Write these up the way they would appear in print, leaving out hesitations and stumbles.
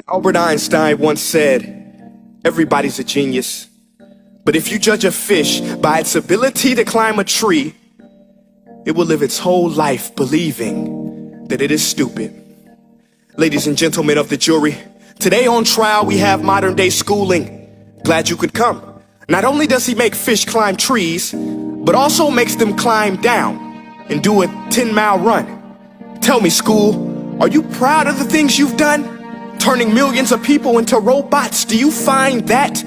Albert Einstein once said, everybody's a genius. But if you judge a fish by its ability to climb a tree, it will live its whole life believing that it is stupid. Ladies and gentlemen of the jury, today on trial we have modern day schooling. Glad you could come. Not only does he make fish climb trees, but also makes them climb down and do a 10-mile run. Tell me, school, are you proud of the things you've done? Turning millions of people into robots, do you find that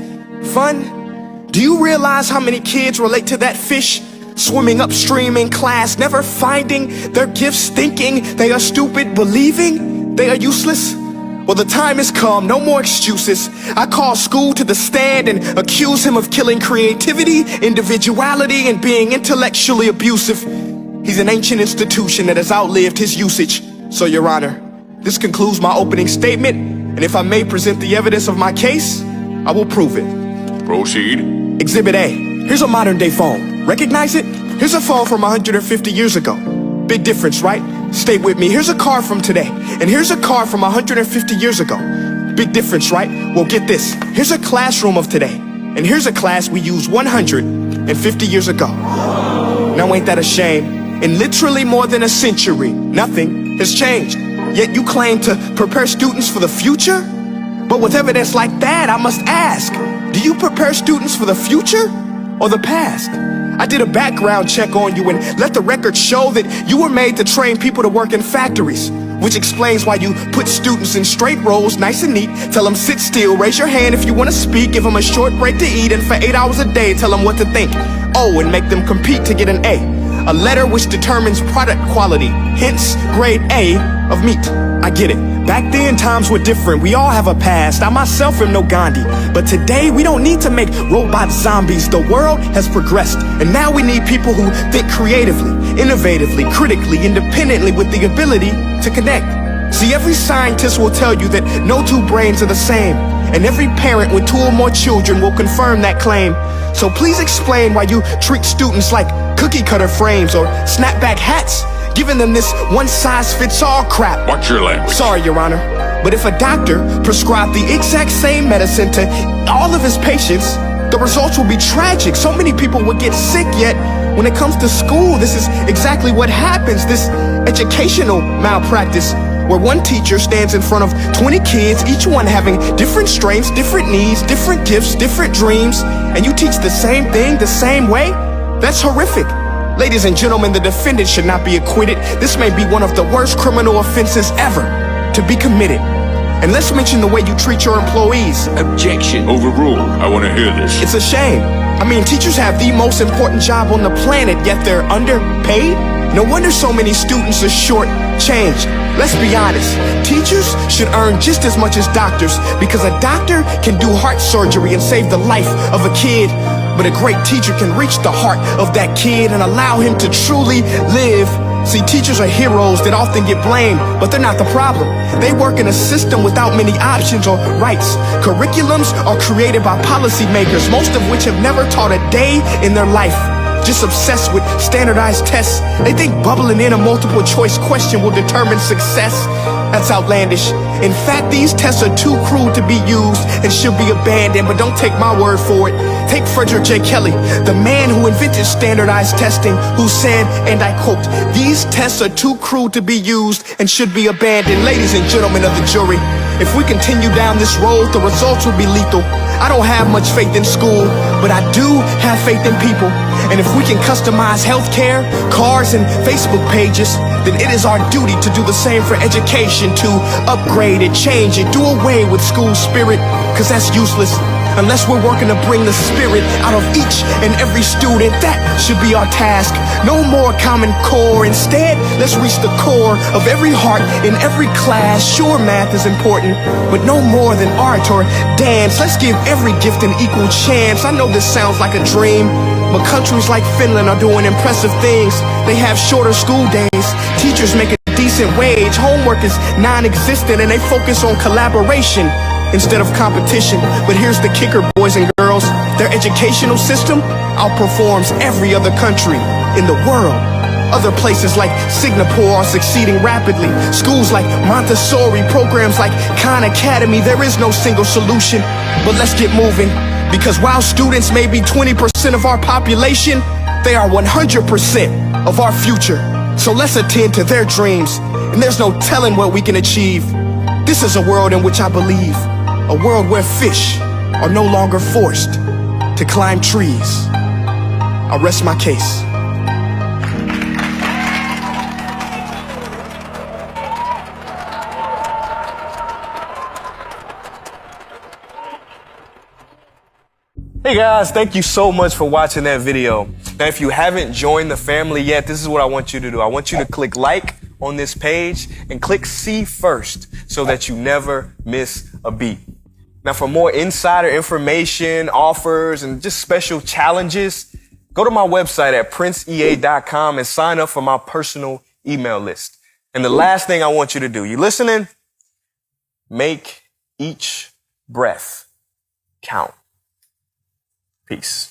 fun? Do you realize how many kids relate to that fish? Swimming upstream in class, never finding their gifts, thinking they are stupid, believing they are useless? Well, the time has come, no more excuses. I call school to the stand and accuse him of killing creativity, individuality, and being intellectually abusive. He's an ancient institution that has outlived his usage. So, Your Honor, this concludes my opening statement, and if I may present the evidence of my case, I will prove it. Proceed. Exhibit A. Here's a modern day phone. Recognize it? Here's a phone from 150 years ago. Big difference, right? Stay with me. Here's a car from today, and here's a car from 150 years ago. Big difference, right? Well, get this. Here's a classroom of today, and here's a class we used 150 years ago. Now ain't that a shame? In literally more than a century, nothing has changed. Yet you claim to prepare students for the future? But with evidence like that, I must ask, do you prepare students for the future or the past? I did a background check on you and let the record show that you were made to train people to work in factories, which explains why you put students in straight rows, nice and neat, tell them sit still, raise your hand if you want to speak, give them a short break to eat, and for 8 hours a day, tell them what to think. Oh, and make them compete to get an A letter which determines product quality, hence grade A of meat. I get it. Back then, times were different. We all have a past. I myself am no Gandhi. But today, we don't need to make robot zombies. The world has progressed. And now we need people who think creatively, innovatively, critically, independently, with the ability to connect. See, every scientist will tell you that no two brains are the same. And every parent with 2 or more children will confirm that claim. So please explain why you treat students like cookie cutter frames or snapback hats, giving them this one-size-fits-all crap. Watch your language. Sorry, Your Honor, but if a doctor prescribed the exact same medicine to all of his patients, the results will be tragic. So many people would get sick, yet when it comes to school, this is exactly what happens. This educational malpractice, where one teacher stands in front of 20 kids, each one having different strengths, different needs, different gifts, different dreams, and you teach the same thing the same way? That's horrific. Ladies and gentlemen, the defendant should not be acquitted. This may be one of the worst criminal offenses ever to be committed. And let's mention the way you treat your employees. Objection. Overruled. I want to hear this. It's a shame. I mean, teachers have the most important job on the planet, yet they're underpaid? No wonder so many students are short-changed. Let's be honest, teachers should earn just as much as doctors, because a doctor can do heart surgery and save the life of a kid, but a great teacher can reach the heart of that kid and allow him to truly live. See, teachers are heroes that often get blamed, but they're not the problem. They work in a system without many options or rights. Curriculums are created by policymakers, most of which have never taught a day in their life. Just obsessed with standardized tests. They think bubbling in a multiple choice question will determine success. That's outlandish. In fact, these tests are too crude to be used and should be abandoned, but don't take my word for it. Take Frederick J. Kelly, the man who invented standardized testing, who said, and I quote, "These tests are too crude to be used and should be abandoned." Ladies and gentlemen of the jury, if we continue down this road, the results will be lethal. I don't have much faith in school, but I do have faith in people. And if we can customize healthcare, cars, and Facebook pages, then it is our duty to do the same for education, to upgrade it, change it, do away with school spirit, because that's useless. Unless we're working to bring the spirit out of each and every student, that should be our task. No more Common Core. Instead, let's reach the core of every heart in every class. Sure, math is important, but no more than art or dance. Let's give every gift an equal chance. I know this sounds like a dream, but countries like Finland are doing impressive things. They have shorter school days. Teachers make a decent wage. Homework is non-existent, and they focus on collaboration instead of competition. But here's the kicker, boys and girls. Their educational system outperforms every other country in the world. Other places like Singapore are succeeding rapidly. Schools like Montessori, programs like Khan Academy, there is no single solution. But let's get moving, because while students may be 20% of our population, they are 100% of our future. So let's attend to their dreams, and there's no telling what we can achieve. This is a world in which I believe, a world where fish are no longer forced to climb trees. I rest my case. Hey guys, thank you so much for watching that video. Now, if you haven't joined the family yet, this is what I want you to do. I want you to click like on this page and click see first so that you never miss a beat. Now, for more insider information, offers, and just special challenges, go to my website at princeea.com and sign up for my personal email list. And the last thing I want you to do, you listening? Make each breath count. Peace.